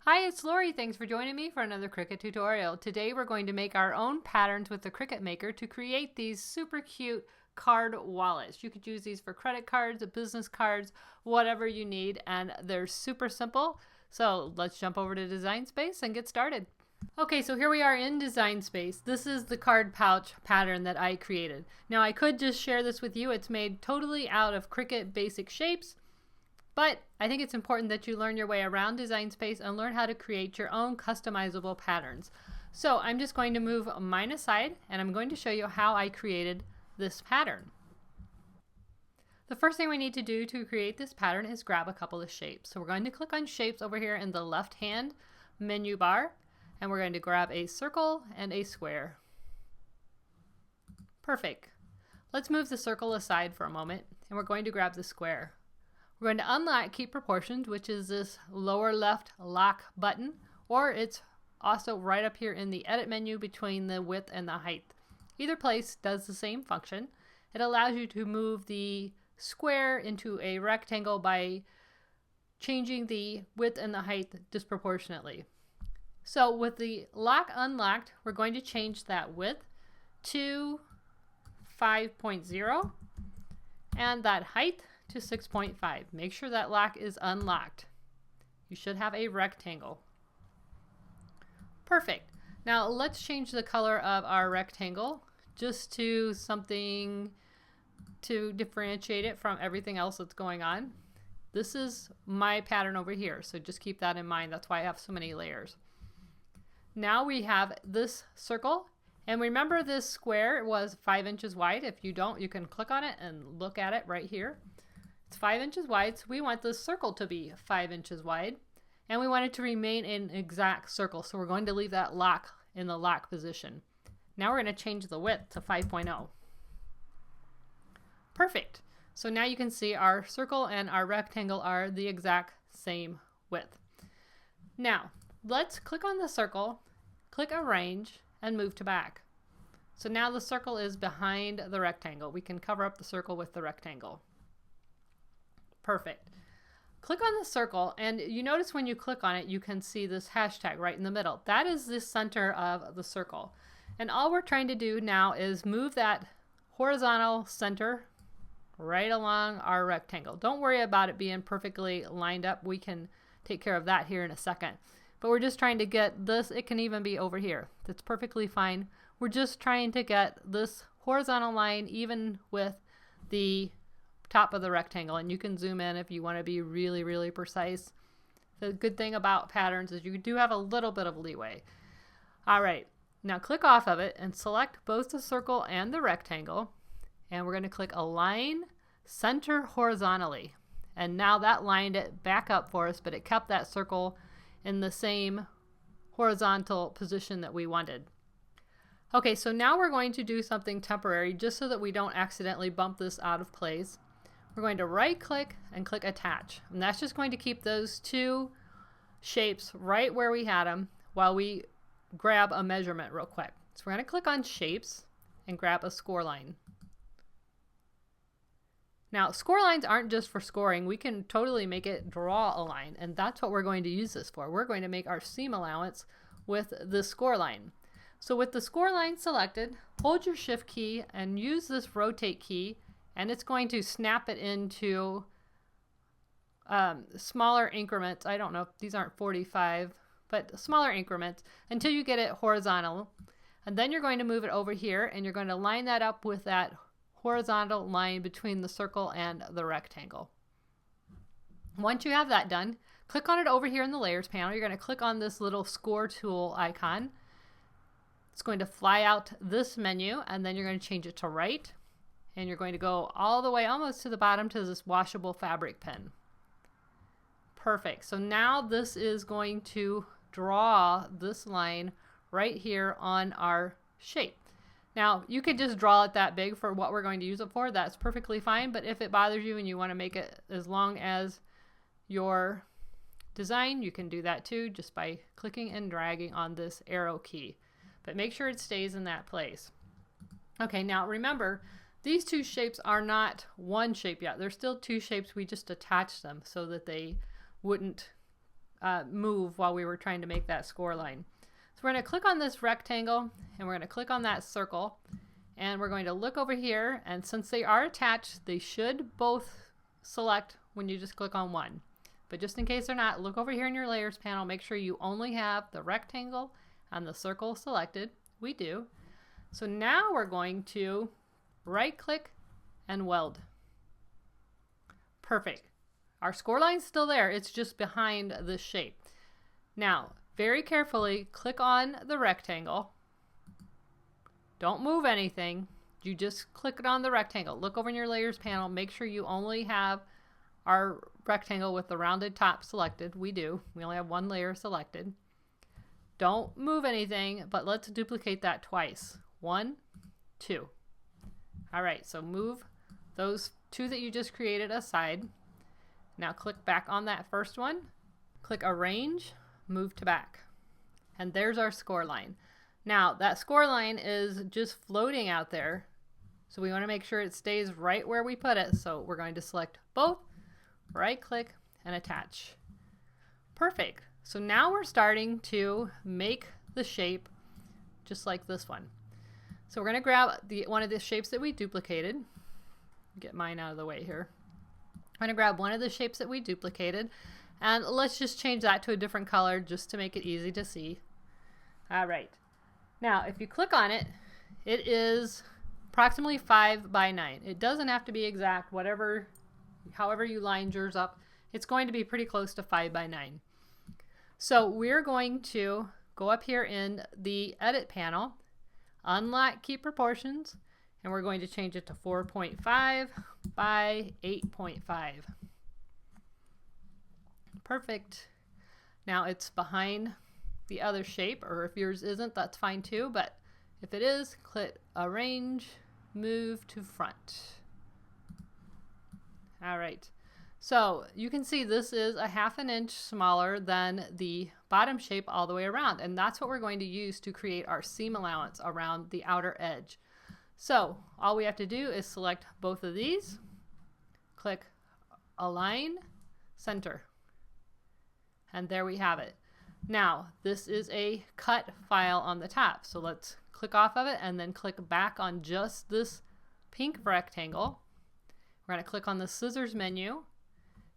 Hi, it's Lori. Thanks for joining me for another Cricut tutorial. Today we're going to make our own patterns with the Cricut Maker to create these super cute card wallets. You could use these for credit cards, business cards, whatever you need, and they're super simple. So let's jump over to Design Space and get started. Okay, so here we are in Design Space. This is the card pouch pattern that I created. Now I could just share this with you. It's made totally out of Cricut basic shapes. But I think it's important that you learn your way around Design Space and learn how to create your own customizable patterns. So I'm just going to move mine aside and I'm going to show you how I created this pattern. The first thing we need to do to create this pattern is grab a couple of shapes. So we're going to click on shapes over here in the left hand menu bar and we're going to grab a circle and a square. Perfect. Let's move the circle aside for a moment and we're going to grab the square. We're going to unlock Keep Proportions, which is this lower left lock button, or it's also right up here in the edit menu between the width and the height. Either place does the same function. It allows you to move the square into a rectangle by changing the width and the height disproportionately. So with the lock unlocked, we're going to change that width to 5.0 and that height to 6.5. Make sure that lock is unlocked. You should have a rectangle. Perfect. Now let's change the color of our rectangle just to something to differentiate it from everything else that's going on. This is my pattern over here, so just keep that in mind. That's why I have so many layers. Now we have this circle, and remember this square was 5 inches wide. If you don't, you can click on it and look at it right here. It's 5 inches wide, so we want this circle to be 5 inches wide, and we want it to remain an exact circle, so we're going to leave that lock in the lock position. Now we're going to change the width to 5.0. Perfect. So now you can see our circle and our rectangle are the exact same width. Now let's click on the circle, click Arrange, and move to back. So now the circle is behind the rectangle. We can cover up the circle with the rectangle. Perfect. Click on the circle and you notice when you click on it you can see this hashtag right in the middle. That is the center of the circle. And all we're trying to do now is move that horizontal center right along our rectangle. Don't worry about it being perfectly lined up. We can take care of that here in a second. But we're just trying to get this, it can even be over here. That's perfectly fine. We're just trying to get this horizontal line even with the top of the rectangle, and you can zoom in if you want to be really precise. The good thing about patterns is you do have a little bit of leeway. Alright, now click off of it and select both the circle and the rectangle, and we're going to click Align Center Horizontally, and now that lined it back up for us, but it kept that circle in the same horizontal position that we wanted. Okay, so now we're going to do something temporary just so that we don't accidentally bump this out of place. We're going to right click and click Attach, and that's just going to keep those two shapes right where we had them while we grab a measurement real quick. So we're going to click on Shapes and grab a score line. Now score lines aren't just for scoring. We can totally make it draw a line, and that's what we're going to use this for. We're going to make our seam allowance with the score line. So with the score line selected, hold your Shift key and use this rotate key, and it's going to snap it into smaller increments. I don't know if these aren't 45, but smaller increments until you get it horizontal. And then you're going to move it over here and you're going to line that up with that horizontal line between the circle and the rectangle. Once you have that done, click on it over here in the Layers panel. You're going to click on this little score tool icon. It's going to fly out this menu, and then you're going to change it to right, and you're going to go all the way almost to the bottom to this washable fabric pen. Perfect. So now this is going to draw this line right here on our shape. Now you could just draw it that big for what we're going to use it for. That's perfectly fine, but if it bothers you and you want to make it as long as your design, you can do that too just by clicking and dragging on this arrow key. But make sure it stays in that place. Okay, now remember, these two shapes are not one shape yet. They're still two shapes. We just attached them so that they wouldn't move while we were trying to make that score line. So we're going to click on this rectangle and we're going to click on that circle and we're going to look over here, and since they are attached, they should both select when you just click on one. But just in case they're not, look over here in your layers panel, make sure you only have the rectangle and the circle selected. We do. So now we're going to right click and weld. Perfect. Our score line's still there, it's just behind this shape. Now, very carefully click on the rectangle. Don't move anything. You just click it on the rectangle. Look over in your layers panel. Make sure you only have our rectangle with the rounded top selected. We do. We only have one layer selected. Don't move anything, but let's duplicate that twice. 1, 2. All right, so move those two that you just created aside. Now click back on that first one. Click Arrange, move to back. And there's our score line. Now that score line is just floating out there, so we want to make sure it stays right where we put it. So we're going to select both, right click and attach. Perfect. So now we're starting to make the shape just like this one. So we're going to grab one of the shapes that we duplicated. Get mine out of the way here. I'm going to grab one of the shapes that we duplicated and let's just change that to a different color just to make it easy to see. All right. Now, if you click on it, it is approximately 5 by 9. It doesn't have to be exact, however you lined yours up, it's going to be pretty close to 5 by 9. So we're going to go up here in the edit panel, unlock Keep Proportions, and we're going to change it to 4.5 by 8.5. Perfect. Now it's behind the other shape, or if yours isn't, that's fine too, but if it is, click Arrange, move to front. All right, so you can see this is a 1/2 inch smaller than the bottom shape all the way around, and that's what we're going to use to create our seam allowance around the outer edge. So all we have to do is select both of these, click Align, Center, and there we have it. Now, this is a cut file on the top, so let's click off of it and then click back on just this pink rectangle. We're going to click on the scissors menu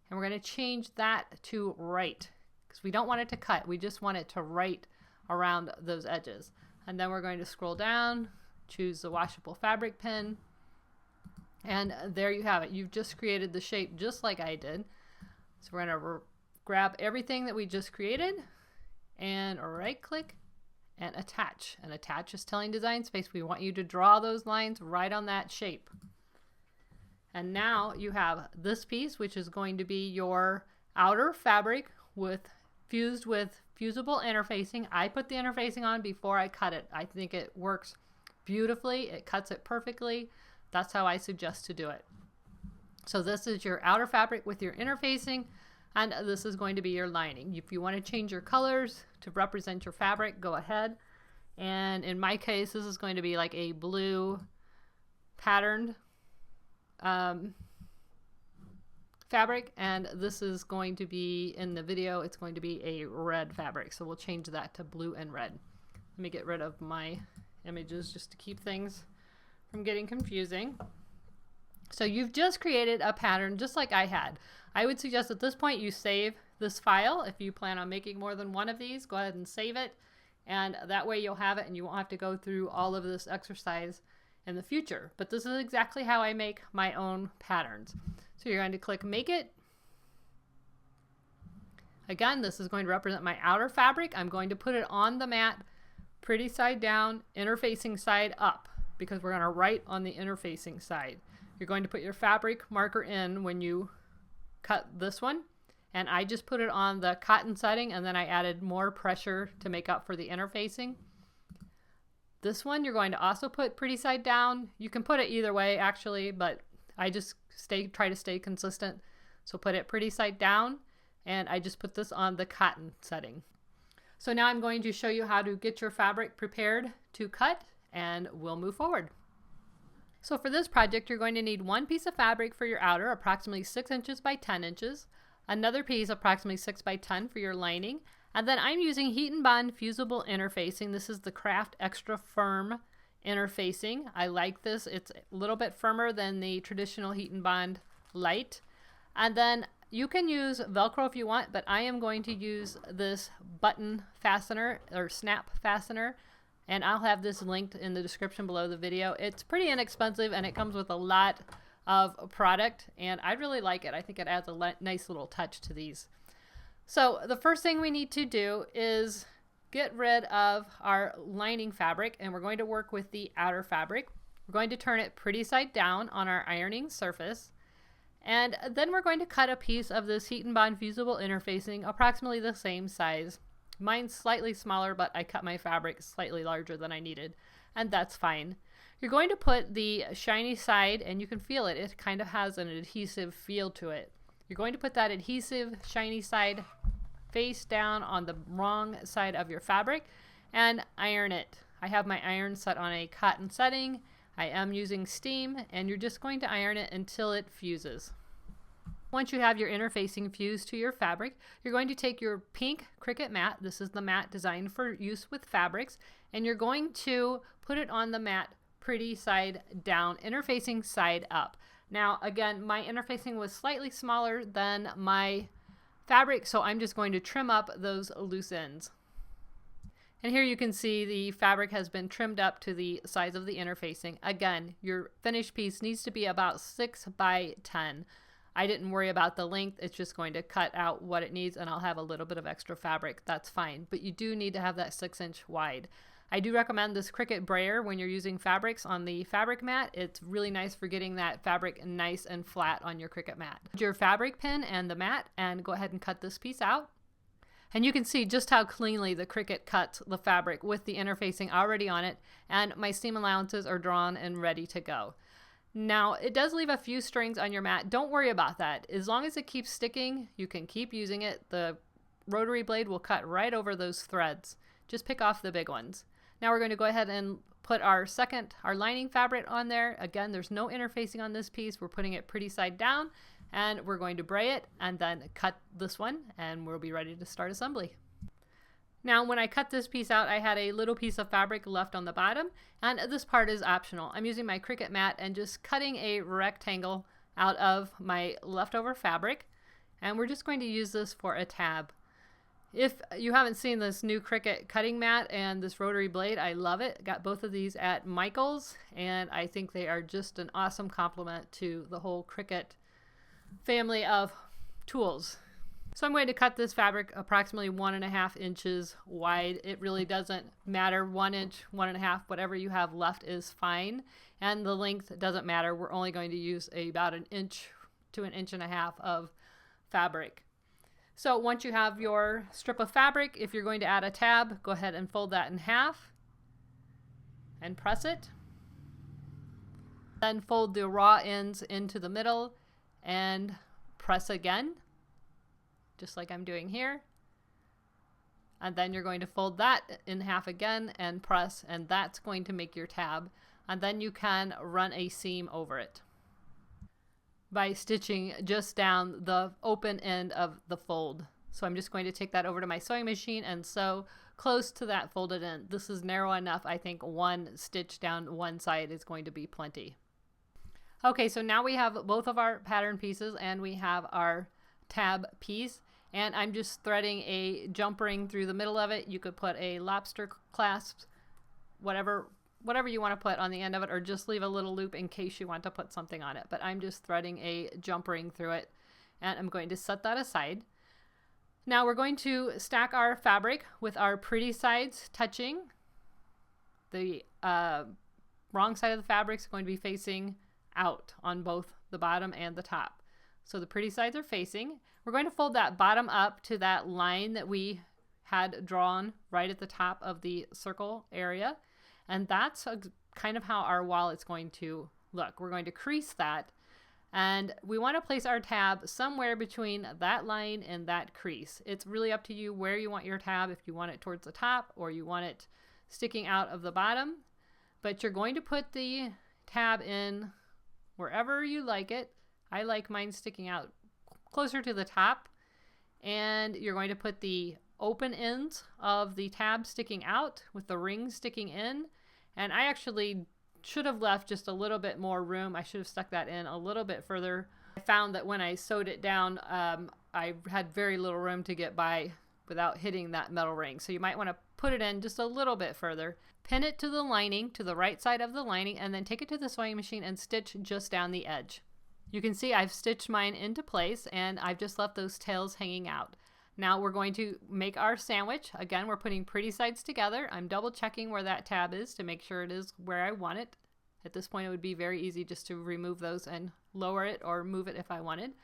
and we're going to change that to right because we don't want it to cut, we just want it to right around those edges. And then we're going to scroll down, choose the washable fabric pen, and there you have it. You've just created the shape just like I did. So we're going to grab everything that we just created and right click and attach. And attach is telling Design Space we want you to draw those lines right on that shape. And now you have this piece, which is going to be your outer fabric fused with fusible interfacing. I put the interfacing on before I cut it. I think it works beautifully. It cuts it perfectly. That's how I suggest to do it. So this is your outer fabric with your interfacing, and this is going to be your lining. If you want to change your colors to represent your fabric, go ahead. And in my case, this is going to be like a blue patterned fabric, and this is going to be, in the video, it's going to be a red fabric. So we'll change that to blue and red. Let me get rid of my images just to keep things from getting confusing. So you've just created a pattern just like I had. I would suggest at this point you save this file. If you plan on making more than one of these, go ahead and save it, and that way you'll have it and you won't have to go through all of this exercise in the future. But this is exactly how I make my own patterns. So you're going to click Make It. Again, this is going to represent my outer fabric. I'm going to put it on the mat, pretty side down, interfacing side up, because we're going to write on the interfacing side. You're going to put your fabric marker in when you cut this one, and I just put it on the cotton setting, and then I added more pressure to make up for the interfacing. This one you're going to also put pretty side down. You can put it either way actually, but I just try to stay consistent. So put it pretty side down, and I just put this on the cotton setting. So now I'm going to show you how to get your fabric prepared to cut, and we'll move forward. So for this project, you're going to need one piece of fabric for your outer, approximately 6 inches by 10 inches. another piece approximately 6 by 10 for your lining, and then I'm using heat and bond fusible interfacing. This is the Craft Extra Firm interfacing. I like this. It's a little bit firmer than the traditional heat and bond light. And then you can use Velcro if you want, but I am going to use this button fastener or snap fastener, and I'll have this linked in the description below the video. It's pretty inexpensive and it comes with a lot of product, and I really like it. I think it adds a nice little touch to these. So the first thing we need to do is get rid of our lining fabric, and we're going to work with the outer fabric. We're going to turn it pretty side down on our ironing surface, and then we're going to cut a piece of this heat and bond fusible interfacing approximately the same size. Mine's slightly smaller, but I cut my fabric slightly larger than I needed, and that's fine. You're going to put the shiny side, and you can feel it. It kind of has an adhesive feel to it. You're going to put that adhesive shiny side face down on the wrong side of your fabric and iron it. I have my iron set on a cotton setting. I am using steam, and you're just going to iron it until it fuses. Once you have your interfacing fused to your fabric, you're going to take your pink Cricut mat. This is the mat designed for use with fabrics, and you're going to put it on the mat pretty side down, interfacing side up. Now again, my interfacing was slightly smaller than my fabric, so I'm just going to trim up those loose ends. And here you can see the fabric has been trimmed up to the size of the interfacing. Again, your finished piece needs to be about 6 by 10. I didn't worry about the length. It's just going to cut out what it needs, and I'll have a little bit of extra fabric. That's fine, but you do need to have that 6-inch wide. I do recommend this Cricut brayer when you're using fabrics on the fabric mat. It's really nice for getting that fabric nice and flat on your Cricut mat. Your fabric pin and the mat, and go ahead and cut this piece out. And you can see just how cleanly the Cricut cuts the fabric with the interfacing already on it, and my seam allowances are drawn and ready to go. Now, it does leave a few strings on your mat. Don't worry about that. As long as it keeps sticking, you can keep using it. The rotary blade will cut right over those threads. Just pick off the big ones. Now we're going to go ahead and put our lining fabric on there. Again, there's no interfacing on this piece. We're putting it pretty side down, and we're going to bray it and then cut this one, and we'll be ready to start assembly. Now, when I cut this piece out, I had a little piece of fabric left on the bottom, and this part is optional. I'm using my Cricut mat and just cutting a rectangle out of my leftover fabric, and we're just going to use this for a tab. If you haven't seen this new Cricut cutting mat and this rotary blade, I love it. Got both of these at Michael's, and I think they are just an awesome complement to the whole Cricut family of tools. So I'm going to cut this fabric approximately 1.5 inches wide. It really doesn't matter, 1 inch, 1.5, whatever you have left is fine. And the length doesn't matter. We're only going to use about 1 inch to 1.5 inches of fabric. So once you have your strip of fabric, if you're going to add a tab, go ahead and fold that in half and press it. Then fold the raw ends into the middle and press again, just like I'm doing here. And then you're going to fold that in half again and press, and that's going to make your tab. And then you can run a seam over it by stitching just down the open end of the fold. So I'm just going to take that over to my sewing machine and sew close to that folded end. This is narrow enough. I think 1 stitch down one side is going to be plenty. Okay, so now we have both of our pattern pieces and we have our tab piece, and I'm just threading a jump ring through the middle of it. You could put a lobster clasp, whatever you want to put on the end of it, or just leave a little loop in case you want to put something on it. But I'm just threading a jump ring through it, and I'm going to set that aside. Now we're going to stack our fabric with our pretty sides touching. The wrong side of the fabric is going to be facing out on both the bottom and the top. So the pretty sides are facing. We're going to fold that bottom up to that line that we had drawn right at the top of the circle area. And that's kind of how our wallet's going to look. We're going to crease that, and we want to place our tab somewhere between that line and that crease. It's really up to you where you want your tab, if you want it towards the top or you want it sticking out of the bottom. But you're going to put the tab in wherever you like it. I like mine sticking out closer to the top, and you're going to put the open ends of the tab sticking out with the ring sticking in. And I actually should have left just a little bit more room. I should have stuck that in a little bit further. I found that when I sewed it down, I had very little room to get by without hitting that metal ring. So you might want to put it in just a little bit further. Pin it to the lining, to the right side of the lining, and then take it to the sewing machine and stitch just down the edge. You can see I've stitched mine into place and I've just left those tails hanging out. Now we're going to make our sandwich. Again, we're putting pretty sides together. I'm double checking where that tab is to make sure it is where I want it. At this point, it would be very easy just to remove those and lower it or move it if I wanted.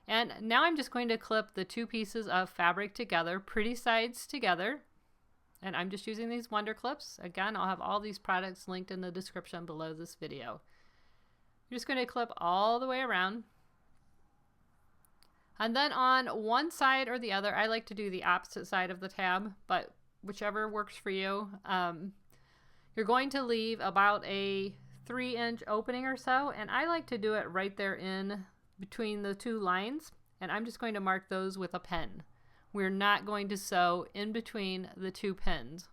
And now I'm just going to clip the two pieces of fabric together, pretty sides together. And I'm just using these Wonder Clips. Again, I'll have all these products linked in the description below this video. I'm just going to clip all the way around. And then on one side or the other, I like to do the opposite side of the tab, but whichever works for you. You're going to leave about a 3-inch opening or so, and I like to do it right there in between the two lines, and I'm just going to mark those with a pen. We're not going to sew in between the two pins.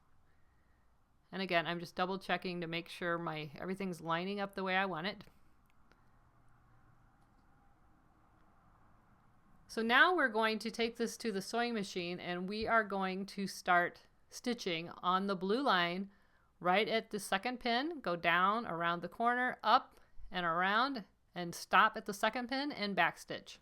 And again, I'm just double checking to make sure everything's lining up the way I want it. So now we're going to take this to the sewing machine and we are going to start stitching on the blue line right at the second pin. Go down around the corner, up and around, and stop at the second pin and backstitch.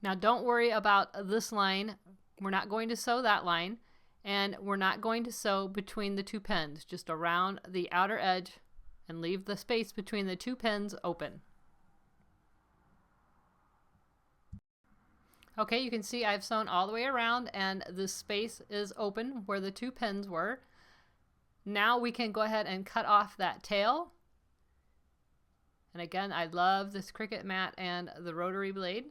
Now don't worry about this line. We're not going to sew that line, and we're not going to sew between the two pins, just around the outer edge and leave the space between the two pins open. Okay, you can see I've sewn all the way around and the space is open where the two pins were. Now we can go ahead and cut off that tail. And again, I love this Cricut mat and the rotary blade.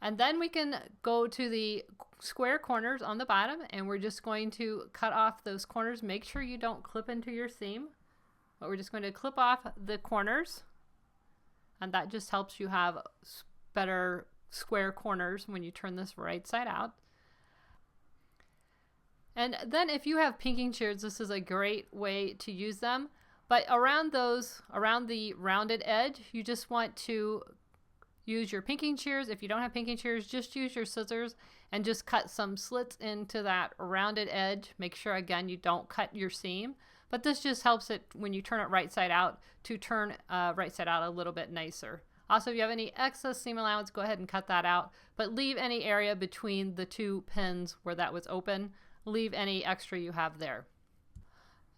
And then we can go to the square corners on the bottom and we're just going to cut off those corners. Make sure you don't clip into your seam, but we're just going to clip off the corners. And that just helps you have better square corners when you turn this right side out. And then if you have pinking shears, this is a great way to use them. But around the rounded edge, you just want to use your pinking shears. If you don't have pinking shears, just use your scissors and just cut some slits into that rounded edge. Make sure, again, you don't cut your seam. But this just helps it, when you turn it right side out, to turn right side out a little bit nicer. Also, if you have any excess seam allowance, go ahead and cut that out. But leave any area between the two pins where that was open. Leave any extra you have there.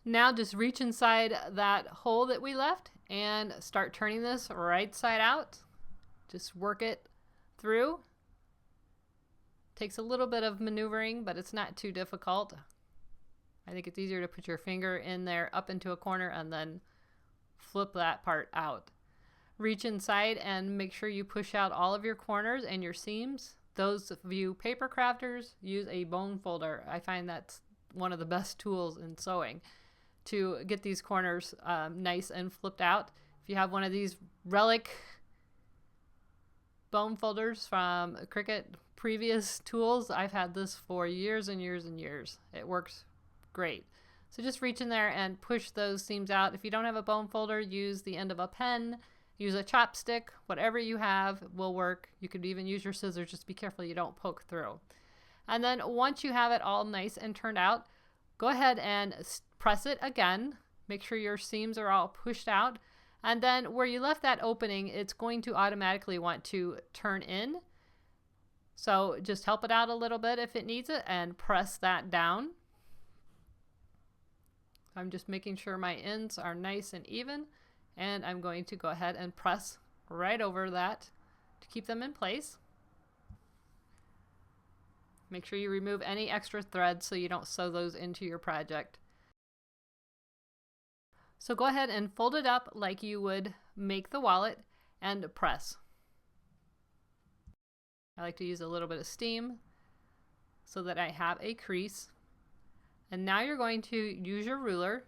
Now just reach inside that hole that we left and start turning this right side out. Just work it through. Takes a little bit of maneuvering, but it's not too difficult. I think it's easier to put your finger in there up into a corner and then flip that part out. Reach inside and make sure you push out all of your corners and your seams. Those of you paper crafters, use a bone folder. I find that's one of the best tools in sewing to get these corners nice and flipped out. If you have one of these relic bone folders from Cricut previous tools, I've had this for years and years and years. It works great. So just reach in there and push those seams out. If you don't have a bone folder, use the end of a pen. Use a chopstick, whatever you have will work. You could even use your scissors, just be careful you don't poke through. And then once you have it all nice and turned out, go ahead and press it again. Make sure your seams are all pushed out. And then where you left that opening, it's going to automatically want to turn in. So just help it out a little bit if it needs it and press that down. I'm just making sure my ends are nice and even. And I'm going to go ahead and press right over that to keep them in place. Make sure you remove any extra threads so you don't sew those into your project. So go ahead and fold it up like you would make the wallet and press. I like to use a little bit of steam so that I have a crease. And now you're going to use your ruler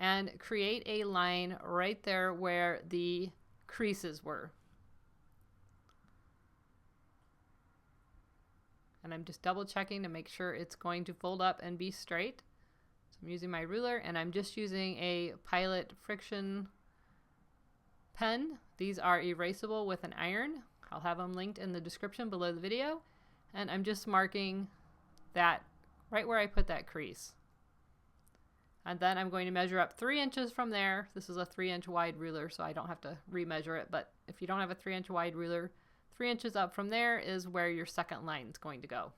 and create a line right there where the creases were. And I'm just double checking to make sure it's going to fold up and be straight. So I'm using my ruler, and I'm just using a Pilot friction pen. These are erasable with an iron. I'll have them linked in the description below the video. And I'm just marking that right where I put that crease. And then I'm going to measure up 3 inches from there. This is a 3-inch wide ruler, so I don't have to remeasure it. But if you don't have a 3-inch wide ruler, 3 inches up from there is where your second line is going to go.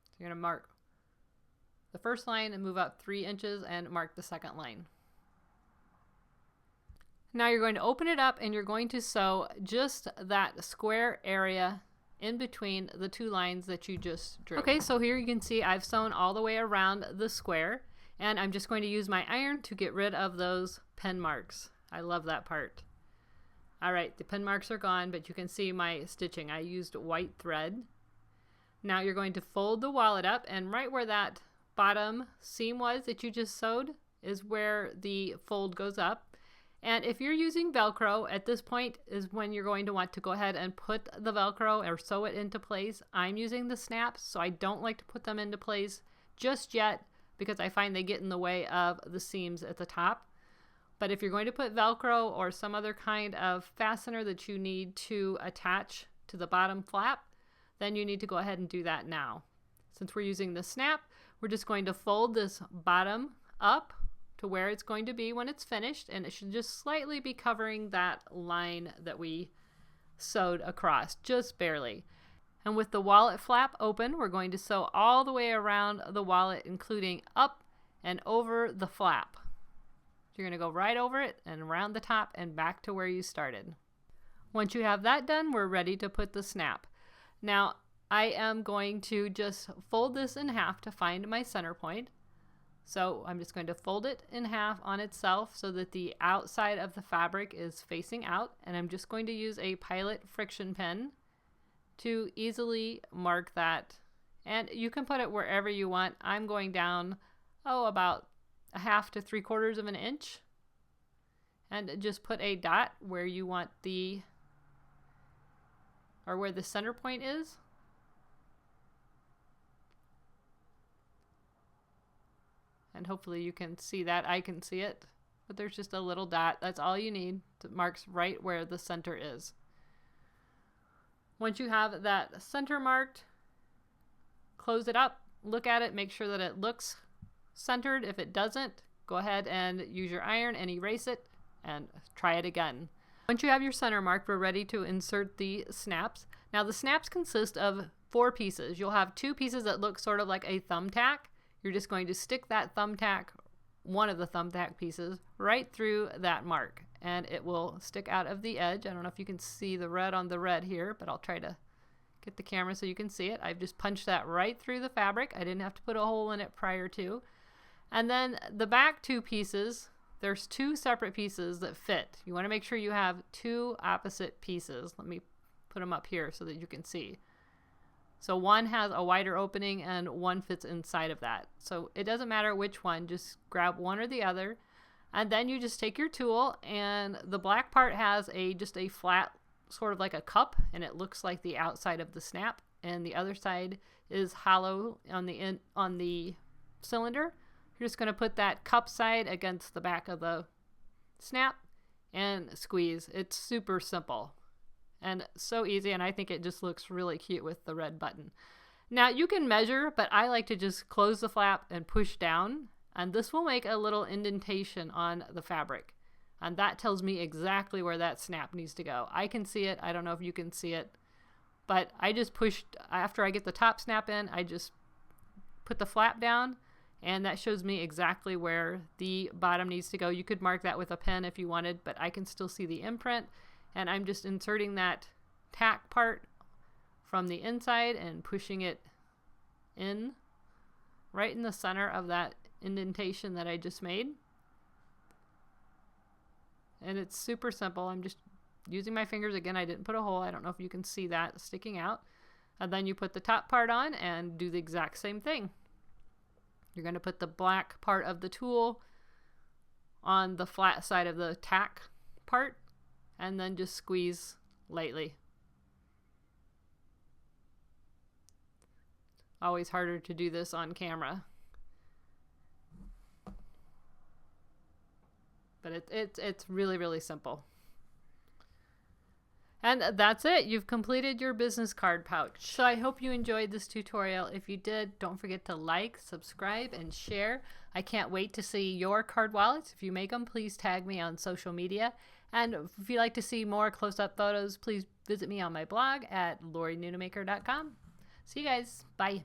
So you're going to mark the first line and move up 3 inches and mark the second line. Now you're going to open it up and you're going to sew just that square area in between the 2 lines that you just drew. Okay, so here you can see I've sewn all the way around the square, and I'm just going to use my iron to get rid of those pen marks. I love that part. All right, the pen marks are gone, but you can see my stitching. I used white thread. Now you're going to fold the wallet up, and right where that bottom seam was that you just sewed is where the fold goes up. And if you're using Velcro, at this point is when you're going to want to go ahead and put the Velcro or sew it into place. I'm using the snaps, so I don't like to put them into place just yet because I find they get in the way of the seams at the top. But if you're going to put Velcro or some other kind of fastener that you need to attach to the bottom flap, then you need to go ahead and do that now. Since we're using the snap, we're just going to fold this bottom up to where it's going to be when it's finished, and it should just slightly be covering that line that we sewed across, just barely. And with the wallet flap open, we're going to sew all the way around the wallet, including up and over the flap. You're going to go right over it and around the top and back to where you started. Once you have that done, we're ready to put the snap. Now, I am going to just fold this in half to find my center point. So I'm just going to fold it in half on itself so that the outside of the fabric is facing out, and I'm just going to use a Pilot friction pen to easily mark that. And you can put it wherever you want. I'm going down, about 1/2 to 3/4 of an inch, and just put a dot where you want where the center point is. And hopefully you can see that. I can see it, but there's just a little dot. That's all you need. It marks right where the center is. Once you have that center marked, close it up, look at it, make sure that it looks centered. If it doesn't, go ahead and use your iron and erase it and try it again. Once you have your center marked, we're ready to insert the snaps. Now the snaps consist of 4 pieces. You'll have 2 pieces that look sort of like a thumbtack. You're just going to stick that thumbtack, one of the thumbtack pieces, right through that mark, and it will stick out of the edge. I don't know if you can see the red on the red here, but I'll try to get the camera so you can see it. I've just punched that right through the fabric. I didn't have to put a hole in it prior to. And then the back 2 pieces, there's 2 separate pieces that fit. You want to make sure you have 2 opposite pieces. Let me put them up here so that you can see. So one has a wider opening and one fits inside of that. So it doesn't matter which one, just grab one or the other. And then you just take your tool, and the black part has just a flat, sort of like a cup, and it looks like the outside of the snap. And the other side is hollow on the cylinder. You're just going to put that cup side against the back of the snap and squeeze. It's super simple and so easy, and I think it just looks really cute with the red button. Now you can measure, but I like to just close the flap and push down, and this will make a little indentation on the fabric, and that tells me exactly where that snap needs to go. I can see it. I don't know if you can see it, but I just pushed, after I get the top snap in, I just put the flap down, and that shows me exactly where the bottom needs to go. You could mark that with a pen if you wanted, but I can still see the imprint. And I'm just inserting that tack part from the inside and pushing it in right in the center of that indentation that I just made. And it's super simple. I'm just using my fingers. Again, I didn't put a hole. I don't know if you can see that sticking out. And then you put the top part on and do the exact same thing. You're going to put the black part of the tool on the flat side of the tack part, and then just squeeze lately. Always harder to do this on camera. But it's really, really simple. And that's it. You've completed your business card pouch. So I hope you enjoyed this tutorial. If you did, don't forget to like, subscribe, and share. I can't wait to see your card wallets. If you make them, please tag me on social media. And if you'd like to see more close-up photos, please visit me on my blog at LoriNunemaker.com. See you guys. Bye.